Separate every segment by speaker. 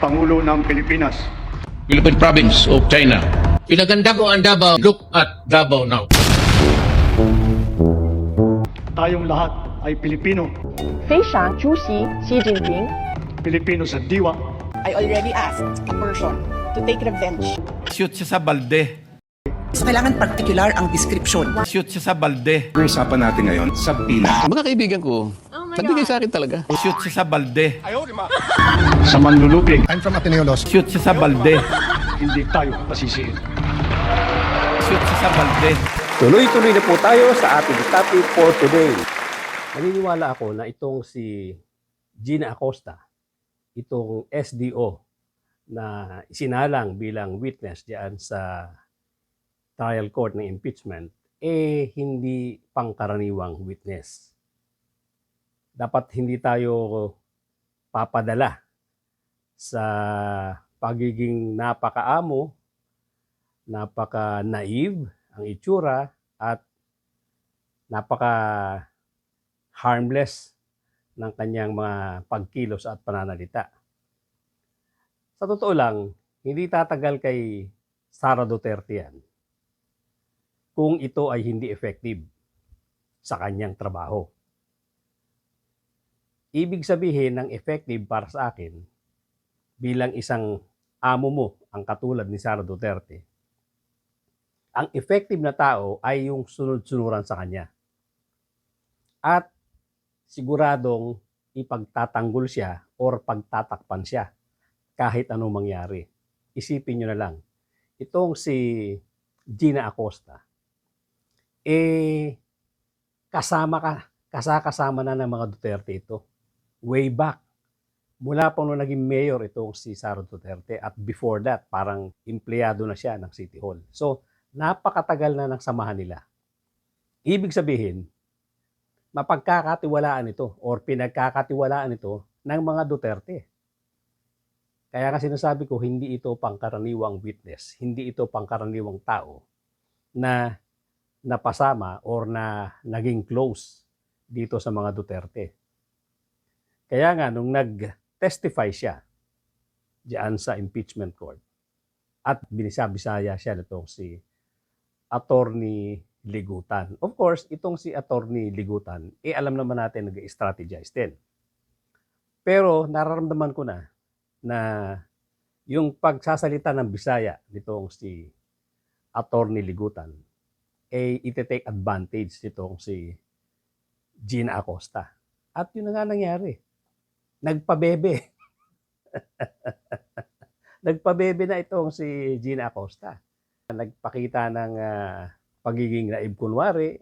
Speaker 1: Pangulo ng Pilipinas.
Speaker 2: Philippine Province of China. Pinaganda ko ang Davao. Look at Davao now.
Speaker 1: Tayong lahat ay Pilipino.
Speaker 3: 非常出席习近平
Speaker 1: Pilipino sa diwa.
Speaker 4: I already asked a person to take revenge.
Speaker 5: Shoot siya sa balde.
Speaker 6: So, kailangan particular ang description.
Speaker 5: Shoot siya sa balde.
Speaker 7: Ang usapan natin ngayon, sa Pina.
Speaker 8: Mga kaibigan ko, nabigay sa akin talaga.
Speaker 5: Shoot siya sa balde.
Speaker 1: Sa manlulupig,
Speaker 7: I'm from Ateneo Los.
Speaker 5: Shoot siya sa balde.
Speaker 1: hindi tayo pasisihin.
Speaker 5: Shoot siya sa balde.
Speaker 9: Tuloy-tuloy na po tayo sa ating topic for today. Naniniwala ako na itong si Gina Acosta, itong SDO na isinalang bilang witness diyan sa trial court ng impeachment, hindi pangkaraniwang witness. Dapat hindi tayo papadala sa pagiging napakaamo, napaka-naive ang itsura at napaka-harmless ng kanyang mga pagkilos at pananalita. Sa totoo lang, hindi tatagal kay Sara Duterte yan kung ito ay hindi effective sa kanyang trabaho. Ibig sabihin ng effective para sa akin, bilang isang amo mo ang katulad ni Sara Duterte, ang effective na tao ay yung sunod-sunuran sa kanya. At siguradong ipagtatanggol siya or pagtatakpan siya kahit anong mangyari. Isipin nyo na lang, itong si Gina Acosta, kasama na ng mga Duterte ito. Way back. Mula pa nung naging mayor itong si Sara Duterte at before that, parang empleyado na siya ng City Hall. So, napakatagal na ng samahan nila. Ibig sabihin, mapagkakatiwalaan ito or pinagkakatiwalaan ito ng mga Duterte. Kaya nga sinasabi ko, hindi ito pangkaraniwang witness, hindi ito pangkaraniwang tao na napasama or na naging close dito sa mga Duterte. Kaya nga, nung nag-testify siya diyan sa impeachment court at binisabisaya siya nitong si Attorney Ligutan. Of course, itong si Attorney Ligutan, alam naman natin nag-strategize din. Pero nararamdaman ko na yung pagsasalita ng Bisaya nitong si Attorney Ligutan, iti-take advantage nitong si Gina Acosta. At yun na nga nangyari. Nagpabebe. Nagpabebe na itong si Gina Acosta. Nagpakita ng pagiging naib kunwari,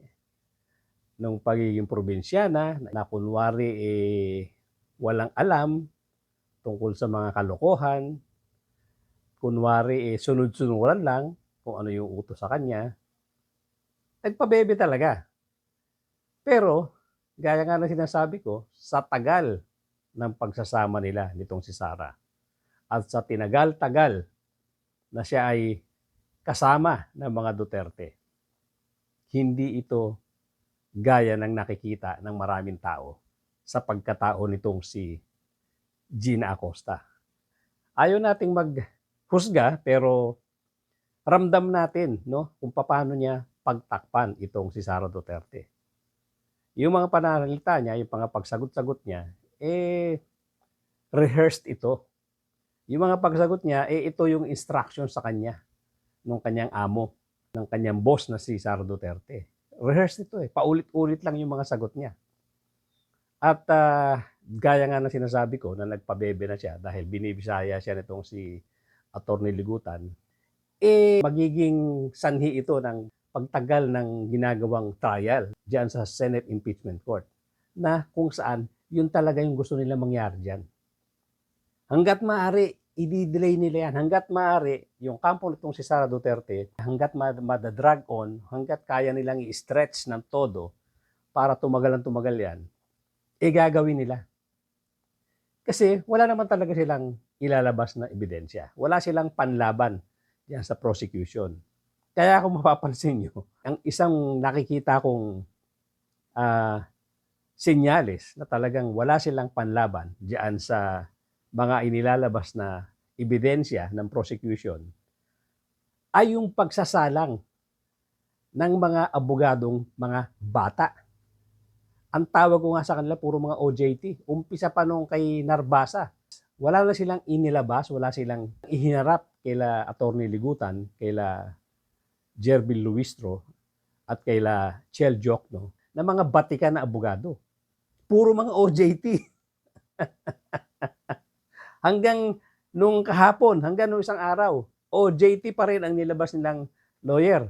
Speaker 9: ng pagiging probinsyana, na kunwari walang alam tungkol sa mga kalokohan, kunwari sunod-sunuran lang kung ano yung utos sa kanya. Nagpabebe talaga. Pero, gaya nga na sinasabi ko, sa tagal ng pagsasama nila nitong si Sara at sa tinagal-tagal na siya ay kasama ng mga Duterte, hindi ito gaya ng nakikita ng maraming tao sa pagkatao nitong si Gina Acosta. Ayaw nating maghusga pero ramdam natin kung paano niya pagtakpan itong si Sara Duterte. Yung mga pananalita niya, yung mga pagsagot-sagot niya, rehearsed ito. Yung mga pagsagot niya, ito yung instruction sa kanya, ng kanyang amo, ng kanyang boss na si Sara Duterte. Rehearsed ito paulit-ulit lang yung mga sagot niya. At gaya nga na sinasabi ko na nagpabebe na siya dahil binibisaya siya nitong si Attorney Ligutan, magiging sanhi ito ng pagtagal ng ginagawang trial diyan sa Senate Impeachment Court na kung saan yun talaga yung gusto nila mangyari diyan. Hanggat maaari, i-delay nila yan. Hanggat maaari, yung kampo nitong si Sara Duterte, hanggat madadrag on, hanggat kaya nilang i-stretch ng todo para tumagal yan, gagawin nila. Kasi wala naman talaga silang ilalabas na ebidensya. Wala silang panlaban diyan sa prosecution. Kaya kung mapapansin nyo, ang isang nakikita kong senyales na talagang wala silang panlaban diyan sa mga inilalabas na ebidensya ng prosecution ay yung pagsasalang ng mga abogadong mga bata. Ang tawag ko nga sa kanila, puro mga OJT. Umpisa pa nung kay Narbasa. Wala na silang inilabas, wala silang ihinarap kaila Attorney Ligutan, kaila Jervil Luistro, at kaila Chel Jokno, na mga batikan na abogado. Puro mga OJT. Hanggang nung kahapon, hanggang nung isang araw, OJT pa rin ang nilabas nilang lawyer.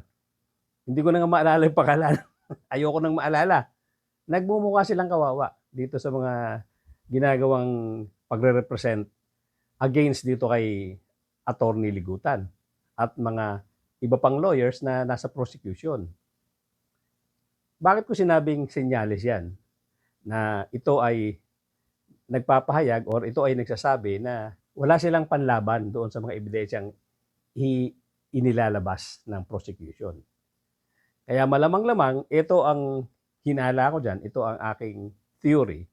Speaker 9: Hindi ko na nga maalala yung pangalan. Ayoko nang maalala. Nagmumukha silang kawawa dito sa mga ginagawang pagre-represent against dito kay Attorney Ligutan at mga iba pang lawyers na nasa prosecution. Bakit ko sinabing senyales yan? Na ito ay nagpapahayag or ito ay nagsasabi na wala silang panlaban doon sa mga ebidensyang inilalabas ng prosecution. Kaya malamang-lamang, ito ang hinala ko dyan, ito ang aking theory.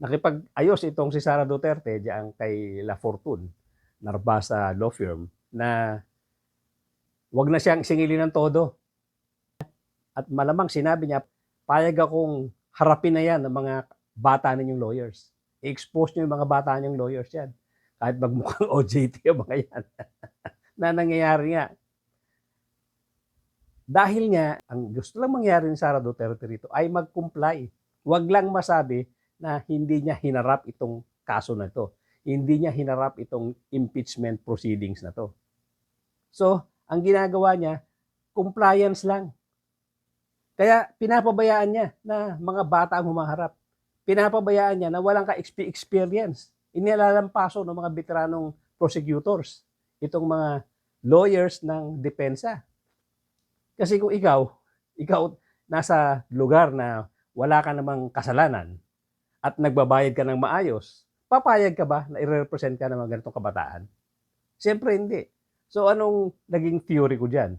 Speaker 9: Nakipag-ayos itong si Sara Duterte diyan kay La Fortune, Narbasa Law Firm, na wag na siyang singilin ng todo. At malamang sinabi niya, payag akong harapin na yan ng mga bata ninyong lawyers. I-expose niyo yung mga bata ninyong lawyers yan. Kahit magmukhang OJT yung mga yan. Na nangyayari nga. Dahil nga, ang gusto lang mangyari ni Sara Duterte rito ay mag-comply. Huwag lang masabi na hindi niya hinarap itong kaso na to. Hindi niya hinarap itong impeachment proceedings na to. So, ang ginagawa niya, compliance lang. Kaya pinapabayaan niya na mga bata ang humaharap. Pinapabayaan niya na walang ka-experience. Inilalampaso ng mga veteranong prosecutors, itong mga lawyers ng depensa. Kasi kung ikaw nasa lugar na wala ka namang kasalanan at nagbabayad ka ng maayos, papayag ka ba na i-represent ka ng mga ganitong kabataan? Siyempre hindi. So anong naging theory ko dyan?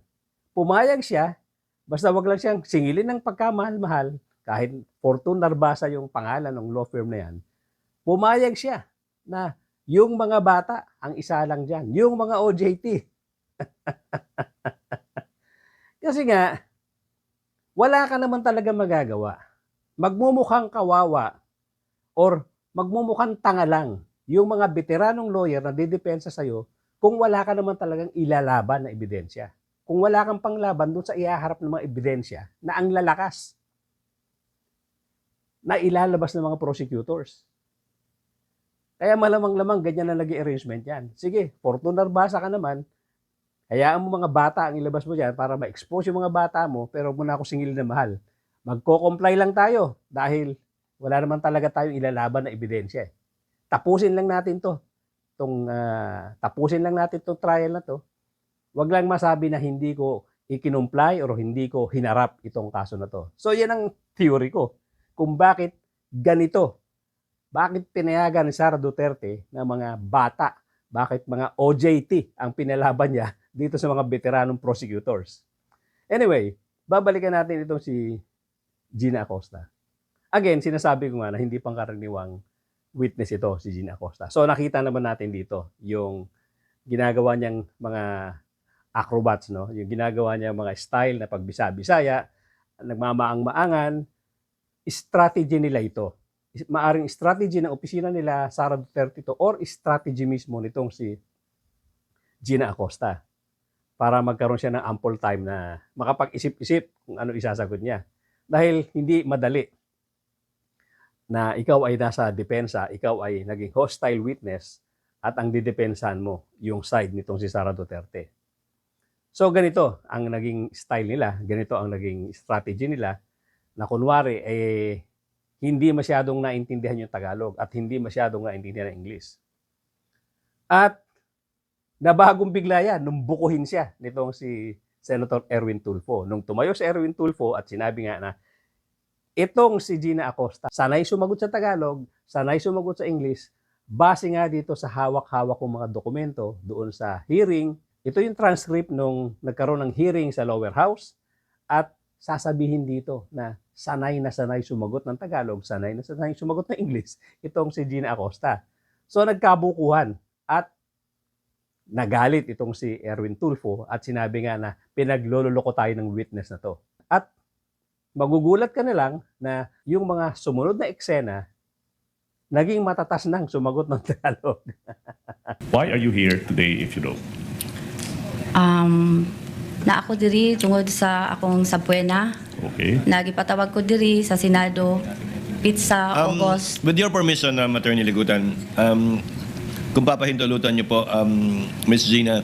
Speaker 9: Pumayag siya, basta wag lang siyang singilin ng pagkamahal-mahal, kahit Fortune Narbasa yung pangalan ng law firm na yan, pumayag siya na yung mga bata, ang isa lang dyan, yung mga OJT. Kasi nga, wala ka naman talaga magagawa. Magmumukhang kawawa or magmumukhang tanga lang yung mga veteranong lawyer na didepensa sa'yo kung wala ka naman talagang ilalaban na ebidensya. Kung wala kang panglaban doon sa ihaharap ng mga ebidensya na ang lalakas na ilalabas ng mga prosecutors. Kaya malamang-lamang ganyan na naging arrangement yan. Sige, Fortune Narbasa ka naman, hayaan mo mga bata ang ilabas mo dyan para ma-expose yung mga bata mo, pero muna ako singilin na mahal. Magko-comply lang tayo dahil wala naman talaga tayong ilalaban na ebidensya. Tapusin lang natin to. Tapusin lang natin tong trial na to. Huwag lang masabi na hindi ko i-comply or hindi ko hinarap itong kaso na to. So yan ang theory ko kung bakit ganito. Bakit pinayagan ni Sara Duterte na mga bata, bakit mga OJT ang pinalaban niya dito sa mga veteranong prosecutors. Anyway, babalikan natin itong si Gina Acosta. Again, sinasabi ko nga na hindi pangkaraniwang witness ito, si Gina Acosta. So nakita naman natin dito yung ginagawa niyang mga acrobats, no? Yung ginagawa niyang mga style na pagbisa-bisaya, nagmamaang-maangan, strategy nila ito. Maaring strategy ng opisina nila, Sara Duterte to, or strategy mismo nitong si Gina Acosta para magkaroon siya ng ample time na makapag-isip-isip kung ano isasagot niya. Dahil hindi madali na ikaw ay nasa depensa, ikaw ay naging hostile witness at ang didepensahan mo yung side nitong si Sara Duterte. So ganito ang naging style nila, ganito ang naging strategy nila na kunwari hindi masyadong naintindihan yung Tagalog at hindi masyadong naintindihan ang English. At nabagong bigla yan nung bukuhin siya nitong si Senator Erwin Tulfo. Nung tumayo si Erwin Tulfo at sinabi nga na itong si Gina Acosta, sanay sumagot sa Tagalog, sanay sumagot sa English, base nga dito sa hawak-hawak kong mga dokumento doon sa hearing. Ito yung transcript nung nagkaroon ng hearing sa lower house at sasabihin dito na sanay na sanay sumagot ng Tagalog, sanay na sanay sumagot ng English, itong si Gina Acosta. So nagkabukuhan at nagalit itong si Erwin Tulfo at sinabi nga na pinaglololoko tayo ng witness na to. At magugulat ka na lang na yung mga sumunod na eksena naging matatas nang sumagot ng Tagalog.
Speaker 10: Why are you here today if you know?
Speaker 11: Na ako diri tungod sa akong sabuena.
Speaker 10: Okay.
Speaker 11: Nagipatawag ko diri sa Senado pizza August.
Speaker 12: With your permission, Attorney Ligutan, kung papahintulutan niyo po, Ms. Gina,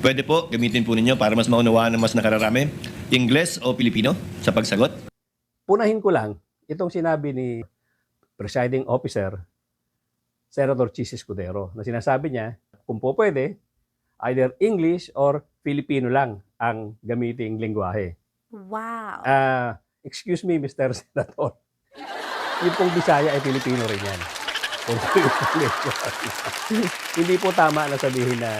Speaker 12: pwede po gamitin po ninyo para mas maunawaan ng mas nakararami, Ingles o Pilipino sa pagsagot?
Speaker 9: Punahin ko lang itong sinabi ni Presiding Officer Senator Chis Escudero na sinasabi niya kung po pwede, either English or Filipino lang ang gamiting lengguwahe.
Speaker 11: Wow.
Speaker 9: Excuse me, Mr. Senator. Yung pong Bisaya ay Filipino rin yan. Hindi po tama na sabihin na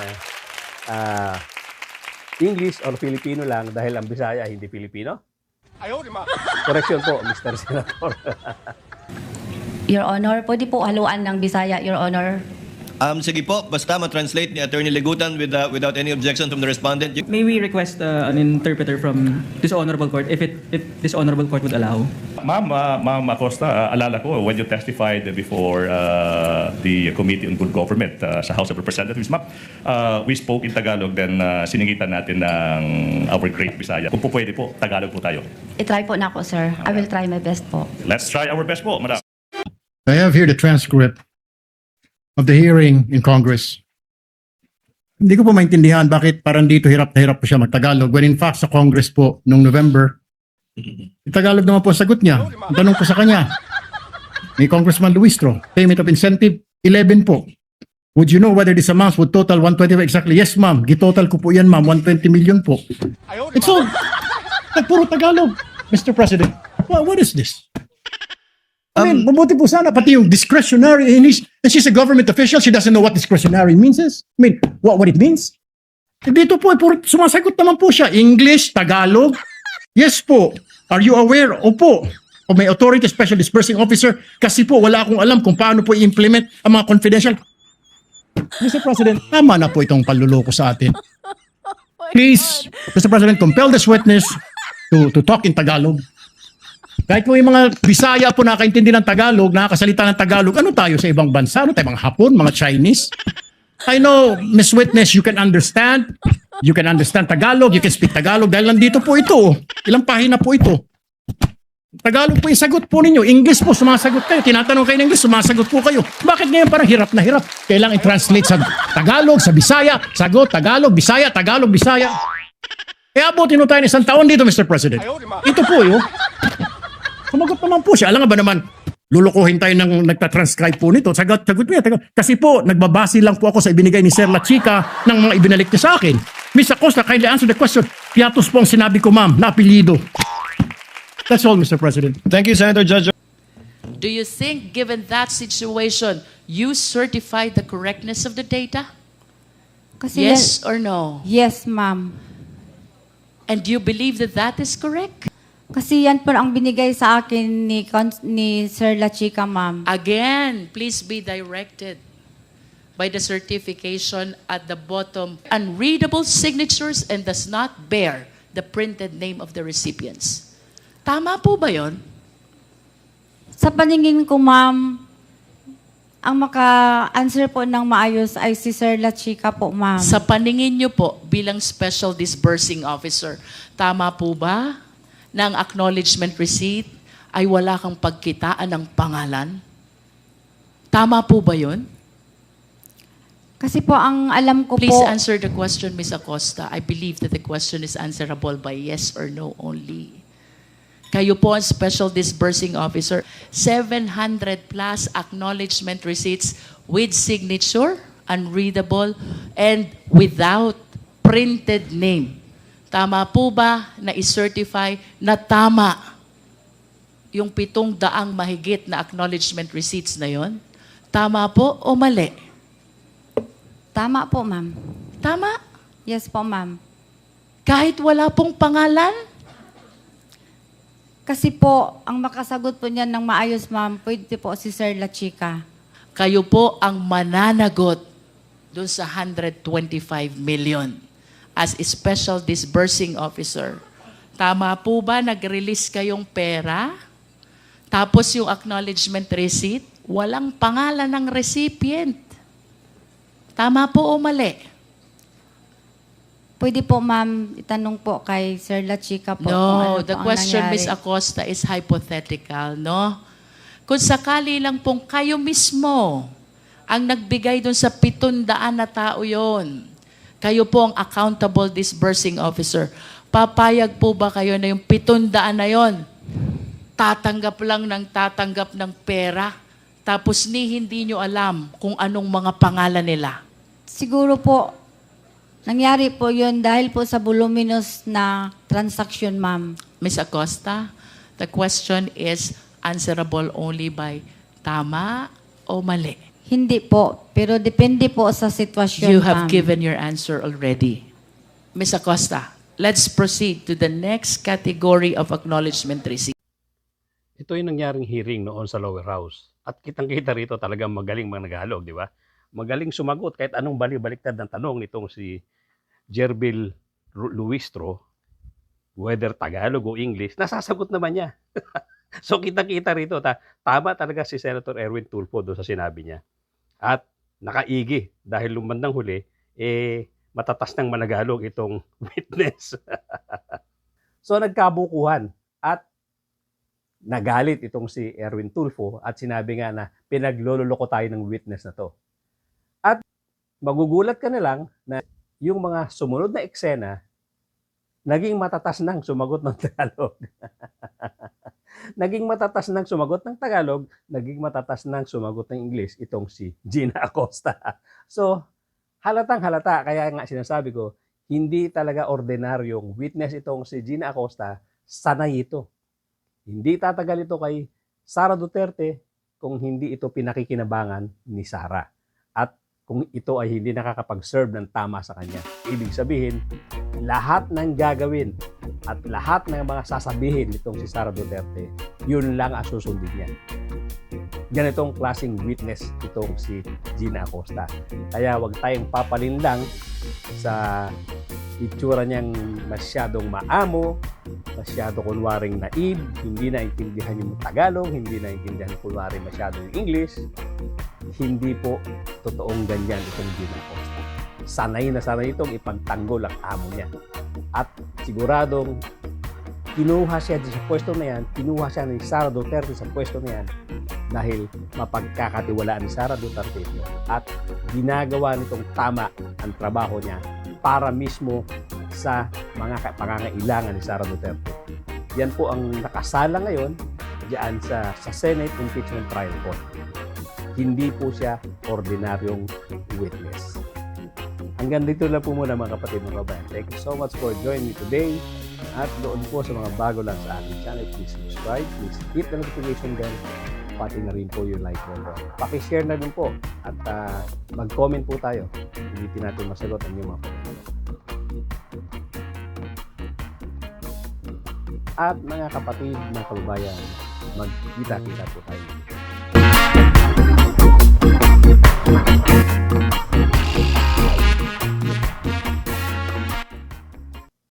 Speaker 9: English or Filipino lang dahil ang Bisaya hindi Filipino. Correction po, Mr. Senator.
Speaker 11: Your Honor, pwede po haluan ng Bisaya, Your Honor.
Speaker 12: Sige po, basta ma-translate ni Attorney Ligutan without any objection from the respondent.
Speaker 13: May we request an interpreter from this honorable court if this honorable court would allow?
Speaker 10: Ma'am Acosta, alala ko when you testified before the Committee on Good Government sa House of Representatives, ma'am, we spoke in Tagalog, then siningitan natin ng our great Bisaya. Kung po pwede po, Tagalog po tayo.
Speaker 11: I-try po na ako, sir. I will try my best po.
Speaker 10: Let's try our best po, madam.
Speaker 7: I have here the transcript of the hearing in Congress. Hindi ko po maintindihan bakit parang dito hirap na hirap po siya mag-Tagalog when in fact sa Congress po nung November, Tagalog naman po ang sagot niya. Ang tanong po sa kanya, ni Congressman Luistro, payment of incentive, 11 po. Would you know whether this amount would total 125 exactly? Yes, ma'am. Gitotal ko po yan, ma'am. 120 million po. It's all, puro Tagalog, Mr. President. What is this? I mean, mabuti po sana, pati yung discretionary, and she's a government official, she doesn't know what discretionary means is. I mean, what it means? Dito po, sumasagot naman po siya, English, Tagalog. Yes po. Are you aware? Opo. O may authority, special dispersing officer, kasi po wala akong alam kung paano po i-implement ang mga confidential. Mr. President, tama na po itong panluloko sa atin. Please, Mr. President, compel this witness to talk in Tagalog. Kahit po yung mga Bisaya po nakakaintindi ng Tagalog, nakakasalita ng Tagalog, ano tayo sa ibang bansa? Ano tayo, mga Hapon, mga Chinese? I know, Miss Witness, you can understand. You can understand Tagalog, you can speak Tagalog dahil nandito po ito. Ilang pahina po ito. Tagalog po yung sagot po ninyo. English po, sumasagot kayo. Tinatanong kayo ng English, sumasagot po kayo. Bakit ngayon parang hirap na hirap? Kailangan i-translate sa Tagalog, sa Bisaya, sagot, Tagalog, Bisaya, Tagalog, Bisaya. Kaya abutin mo tayo ng isang taon dito, Mr. President. Ito po yun. Sumagot naman po siya. Alam nga ba naman, lulukuhin tayo ng nagtatranscribe po nito. Sagot niya. Kasi po, nagbabase lang po ako sa ibinigay ni Sir La Chica ng mga ibinalik niya sa akin. Ms. Acosta, kindly answer the question. Piatos po ang sinabi ko, ma'am, na apelido. That's all, Mr. President.
Speaker 12: Thank you, Senator Judge.
Speaker 14: Do you think, given that situation, you certified the correctness of the data?
Speaker 11: Kasi
Speaker 14: Yes or no?
Speaker 11: Yes, ma'am.
Speaker 14: And do you believe that that is correct?
Speaker 11: Kasi yan po ang binigay sa akin ni Sir La Chica, ma'am.
Speaker 14: Again, please be directed by the certification at the bottom. Unreadable signatures and does not bear the printed name of the recipients. Tama po ba yun?
Speaker 11: Sa paningin ko, ma'am, ang maka-answer po ng maayos ay si Sir La Chica po, ma'am.
Speaker 14: Sa paningin niyo po bilang Special Disbursing Officer, tama po ba na ang acknowledgement receipt ay wala kang pagkitaan ng pangalan? Tama po ba yun?
Speaker 11: Kasi po ang alam ko
Speaker 14: Please
Speaker 11: po...
Speaker 14: answer the question, Ms. Acosta. I believe that the question is answerable by yes or no only. Kayo po ang Special Disbursing Officer. 700 plus acknowledgement receipts with signature, unreadable, and without printed name. Tama po ba na i-certify na tama yung 700 mahigit na acknowledgement receipts na yon? Tama po o mali?
Speaker 11: Tama po, ma'am.
Speaker 14: Tama?
Speaker 11: Yes po, ma'am.
Speaker 14: Kahit wala pong pangalan?
Speaker 11: Kasi po, ang makasagot po niyan ng maayos, ma'am, pwede po si Sir La Chica.
Speaker 14: Kayo po ang mananagot doon sa 125 million as a special disbursing officer. Tama po ba nag-release kayong pera? Tapos yung acknowledgement receipt, walang pangalan ng recipient. Tama po o mali?
Speaker 11: Pwede po, ma'am, itanong po kay Sir La Chica po. kung
Speaker 14: No,
Speaker 11: ano
Speaker 14: the
Speaker 11: po ang
Speaker 14: question,
Speaker 11: nangyari.
Speaker 14: Ms. Acosta, is hypothetical, no? Kung sakali lang pong kayo mismo ang nagbigay dun sa 700 na tao yon, kayo po ang accountable disbursing officer, papayag po ba kayo na yung 700 na yon, tatanggap ng pera, tapos hindi nyo alam kung anong mga pangalan nila?
Speaker 11: Siguro po, nangyari po yun dahil po sa voluminous na transaction, ma'am.
Speaker 14: Ms. Acosta, the question is answerable only by tama o mali?
Speaker 11: Hindi po, pero depende po sa sitwasyon,
Speaker 14: You have
Speaker 11: ma'am.
Speaker 14: given your answer already. Ms. Acosta, let's proceed to the next category of acknowledgement receipt.
Speaker 9: Ito yung nangyaring hearing noon sa lower house. At kitang-kita rito talagang magaling mga Tagalog, di ba? Magaling sumagot kahit anong baliktad ng tanong nitong si Jerbil Luistro, whether Tagalog o English, nasasagot naman niya. So kitang-kita rito, tama talaga si Senator Erwin Tulfo doon sa sinabi niya. At nakaigi dahil lumandang huli, matatas ng Managalog itong witness. So nagkabukuhan at nagalit itong si Erwin Tulfo at sinabi nga na pinaglololoko tayo ng witness na to. At magugulat ka na lang na yung mga sumunod na eksena, naging matatas nang sumagot ng Tagalog. Naging matatas nang sumagot ng Tagalog, naging matatas nang sumagot ng English itong si Gina Acosta. So, halatang halata. Kaya nga sinasabi ko, hindi talaga ordinaryong witness itong si Gina Acosta, sanay ito. Hindi tatagal ito kay Sara Duterte kung hindi ito pinakikinabangan ni Sara. At kung ito ay hindi nakakapag-serve ng tama sa kanya. Ibig sabihin, lahat ng gagawin at lahat ng mga sasabihin nitong si Sara Duterte, yun lang ang susundin niya. Ganitong klaseng witness itong si Gina Acosta. Kaya wag tayong papalinlang sa itsura niyang masyadong maamo, masyado kunwaring naib, hindi naintindihan yung Tagalog, hindi naintindihan kunwari masyado yung English. Hindi po totoong ganyan itong Gina Acosta. Sanay na sanay itong ipagtanggol ang amo niya. At siguradong kinuha siya sa pwesto na yan, kinuha siya ni Sara Duterte sa pwesto na yan dahil mapagkakatiwalaan ni Sara Duterte ito at ginagawa nitong tama ang trabaho niya para mismo sa mga pangangailangan ni Sara Duterte. Yan po ang nakasala ngayon diyan sa Senate Impeachment Trial Court. Hindi po siya ordinaryong witness. Hanggang dito lang po muna mga kapatid, mga kabayan. Thank you so much for joining me today. At doon po sa mga bago lang sa aking channel, please subscribe, please hit the notification bell, pati na rin po yung like button. Paki-share na din po at mag-comment po tayo. Hindi natin masagot ang inyong mga comment. At mga kapatid, mga kababayan, magkita-kita po tayo.